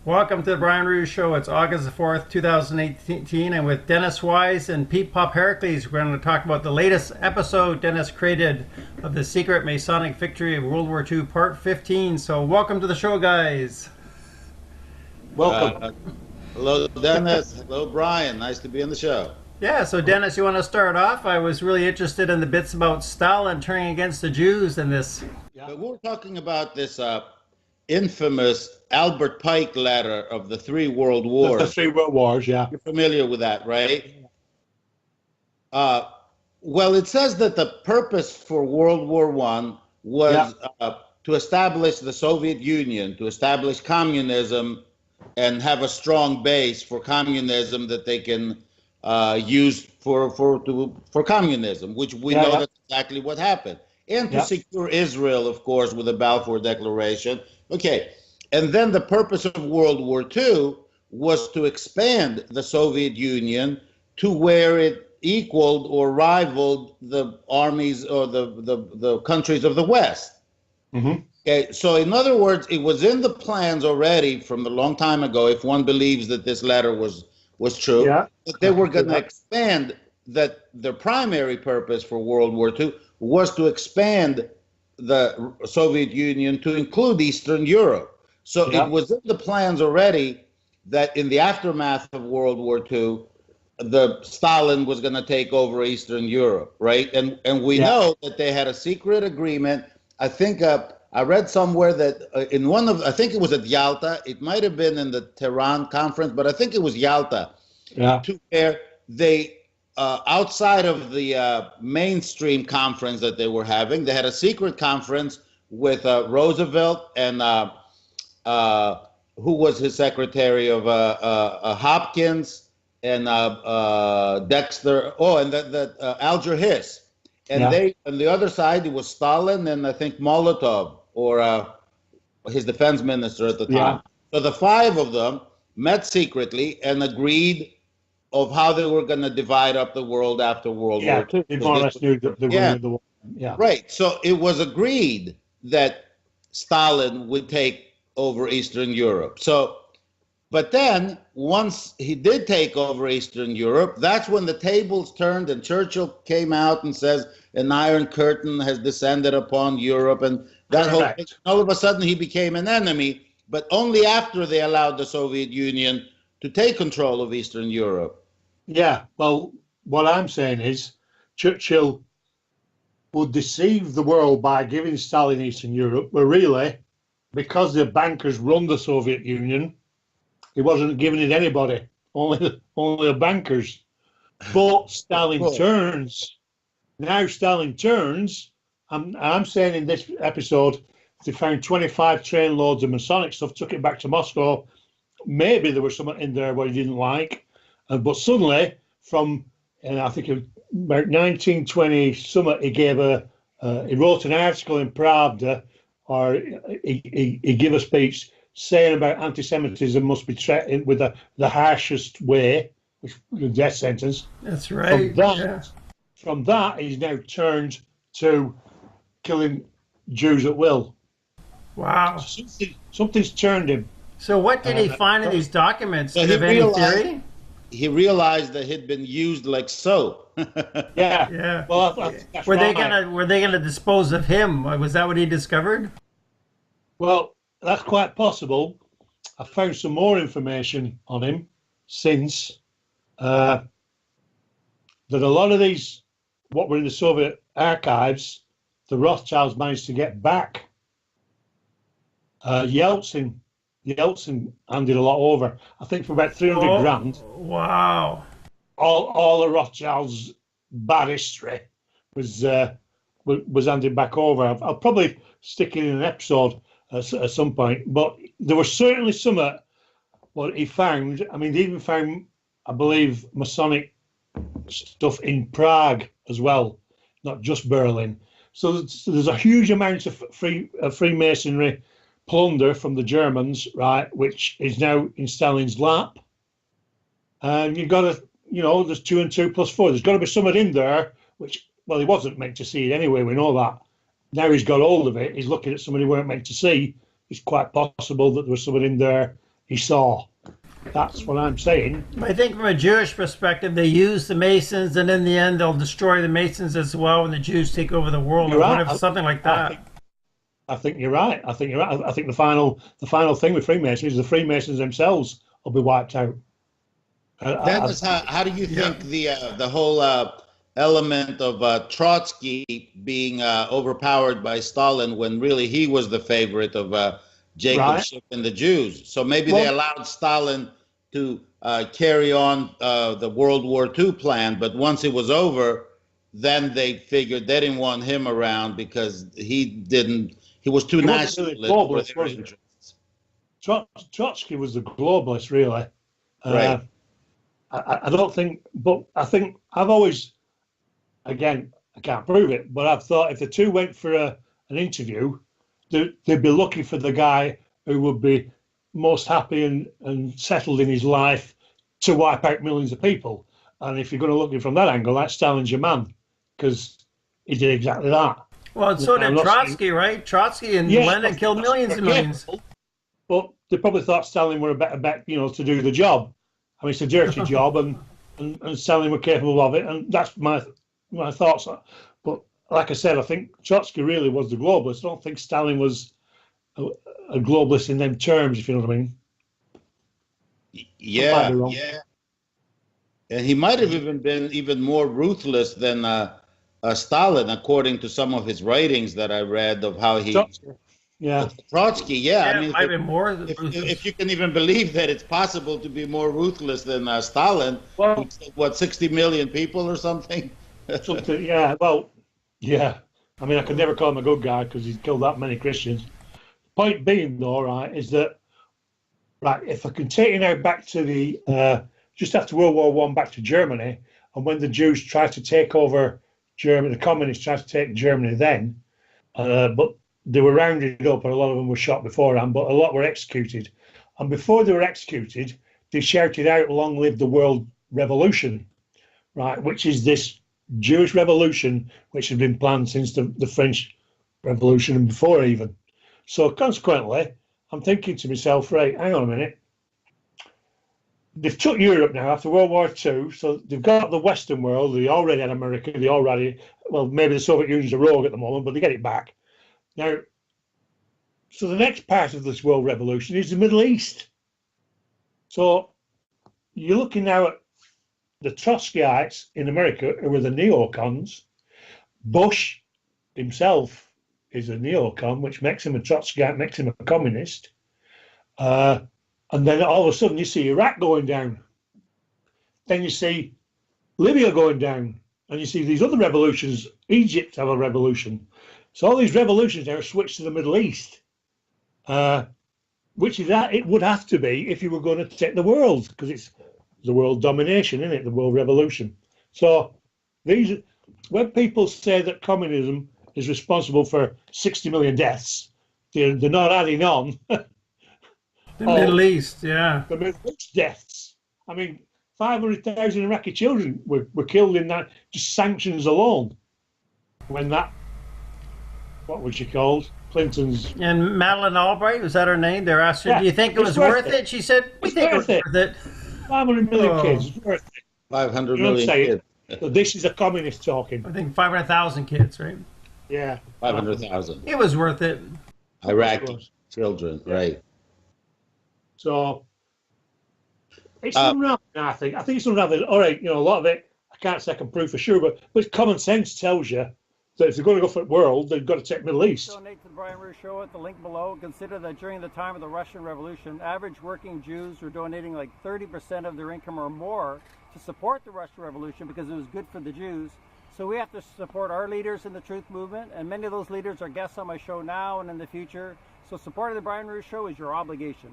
Welcome to the Brian Rouge Show. It's August the 4th, 2018, and with Dennis Wise and Pete Pop Heracles, we're going to talk about the latest episode Dennis created of the secret Masonic victory of World War II, Part 15. So welcome to the show, guys. Welcome. Hello, Dennis. Hello, Brian. Nice to be on the show. Yeah, so Dennis, you want to start off? I was really interested in the bits about Stalin turning against the Jews in this. Yeah. But we're talking about this infamous Albert Pike letter of the three world wars. The three world wars, yeah. You're familiar with that, right? Well, it says that the purpose for World War I was to establish the Soviet Union, to establish communism, and have a strong base for communism that they can use for communism, which we know that's exactly what happened. And to secure Israel, of course, with the Balfour Declaration. Okay, and then the purpose of World War II was to expand the Soviet Union to where it equaled or rivaled the armies or the countries of the West. Mm-hmm. Okay, so in other words, it was in the plans already from a long time ago, if one believes that this letter was true, that they were going to expand, that their primary purpose for World War II was to expand the Soviet Union to include Eastern Europe. So it was in the plans already that in the aftermath of World War II, the Stalin was going to take over Eastern Europe, right? And we know that they had a secret agreement. I think I read somewhere that in one of, I think it was at Yalta, it might have been in the Tehran conference, but I think it was Yalta, to where they, outside of the mainstream conference that they were having, they had a secret conference with Roosevelt and who was his secretary of Hopkins and Dexter, and Alger Hiss. And they, on the other side, it was Stalin and I think Molotov, or his defense minister at the time. So the five of them met secretly and agreed of how they were going to divide up the world after World War II. They more or less knew the war. Yeah. Right. So it was agreed that Stalin would take over Eastern Europe. So, but then once he did take over Eastern Europe, that's when the tables turned and Churchill came out and says an iron curtain has descended upon Europe, and that whole thing. All of a sudden he became an enemy, but only after they allowed the Soviet Union to take control of Eastern Europe. Yeah, well, what I'm saying is Churchill would deceive the world by giving Stalin Eastern Europe, but really, because the bankers run the Soviet Union, he wasn't giving it anybody, only the bankers. But Stalin turns. Now Stalin turns. I'm saying in this episode, they found 25 train loads of Masonic stuff, took it back to Moscow. Maybe there was something in there what he didn't like. But suddenly, from I think about 1920 something, he wrote an article in Pravda, or he gave a speech saying about anti-Semitism must be treated with the harshest way, which was a death sentence. That's right. From that, he's now turned to killing Jews at will. Wow. Something's turned him. So what did he find in these documents? Do you have any theory? He realized that he'd been used like soap. Yeah. Well, that's were they gonna dispose of him? Was that what he discovered? Well, that's quite possible. I found some more information on him since that a lot of these, what were in the Soviet archives, the Rothschilds managed to get back. Yeltsin handed a lot over. I think for about 300 grand. Wow! All the Rothschilds' bad history was handed back over. I'll probably stick it in an episode at some point. But there was certainly some what he found. I mean, they even found, I believe, Masonic stuff in Prague as well, not just Berlin. So there's a huge amount of Freemasonry plunder from the Germans, right, which is now in Stalin's lap. And you've got to, there's 2 and 2 plus 4. There's got to be something in there, which, well, he wasn't meant to see it anyway, we know that. Now he's got hold of it, he's looking at somebody he weren't meant to see. It's quite possible that there was something in there he saw. That's what I'm saying. I think from a Jewish perspective, they use the Masons, and in the end, they'll destroy the Masons as well when the Jews take over the world, You're or right. whatever, something like that. I think you're right. I think the final thing with Freemasons is the Freemasons themselves will be wiped out. Dennis, how do you think the whole element of Trotsky being overpowered by Stalin when really he was the favorite of Jacob Schiff and the Jews? So maybe they allowed Stalin to carry on the World War II plan, but once it was over, then they figured they didn't want him around because he was too nationalist for their interests. Trotsky was the globalist, really. Right. I don't think, but I think I've always, again, I can't prove it, but I've thought if the two went for an interview, they'd be looking for the guy who would be most happy and settled in his life to wipe out millions of people. And if you're going to look at it from that angle, that's Stalin's your man, because he did exactly that. Well, and so did Trotsky, right? Trotsky and Lenin killed millions and millions. But they probably thought Stalin were a better bet, to do the job. I mean, it's a dirty job, and Stalin were capable of it, and that's my thoughts. But like I said, I think Trotsky really was the globalist. I don't think Stalin was a globalist in them terms, if you know what I mean. Yeah. And he might have even been even more ruthless than Stalin, according to some of his writings that I read of how he. Trotsky, I mean, might be more if you can even believe that it's possible to be more ruthless than Stalin, well, 60 million people or something? I mean, I could never call him a good guy because he's killed that many Christians. Point being, though, right, is that, if I can take you now back to the, just after World War I, back to Germany, and when the Jews tried to take over Germany, the communists tried to take Germany then, but they were rounded up and a lot of them were shot beforehand, but a lot were executed. And before they were executed, they shouted out, "Long live the world revolution," right, which is this Jewish revolution which had been planned since the French Revolution and before even. So consequently, I'm thinking to myself, right, hang on a minute. They've took Europe now after World War II, so they've got the Western world, they already had America, well, maybe the Soviet Union's a rogue at the moment, but they get it back. Now, so the next part of this world revolution is the Middle East. So you're looking now at the Trotskyites in America, who are the neocons. Bush himself is a neocon, which makes him a Trotskyite, makes him a communist. And then all of a sudden you see Iraq going down. Then you see Libya going down. And you see these other revolutions. Egypt have a revolution. So all these revolutions now are switched to the Middle East, which is that it would have to be if you were going to take the world, because it's the world domination, isn't it? The world revolution. So when people say that communism is responsible for 60 million deaths, they're not adding on the Middle East, the Middle East deaths. I mean, 500,000 Iraqi children were killed in that, just sanctions alone. When that, what was she called? Clinton's. And Madeleine Albright, was that her name? They're asking, do you think it was worth it? She said, we think it was worth it. 500 million kids, it's worth it. 500 million kids. So this is a communist talking. I think 500,000 kids, right? Yeah. 500,000. It was worth it. Iraqi children, right. So it's unraveling, I think. I think it's unraveling. All right, a lot of it, I can't say I can prove for sure, but common sense tells you that if they're going to go for the world, they've got to take Middle East. Donate to the Brian Ruhe Show at the link below. Consider that during the time of the Russian Revolution, average working Jews were donating like 30% of their income or more to support the Russian Revolution because it was good for the Jews. So we have to support our leaders in the truth movement, and many of those leaders are guests on my show now and in the future. So supporting the Brian Ruhe Show is your obligation.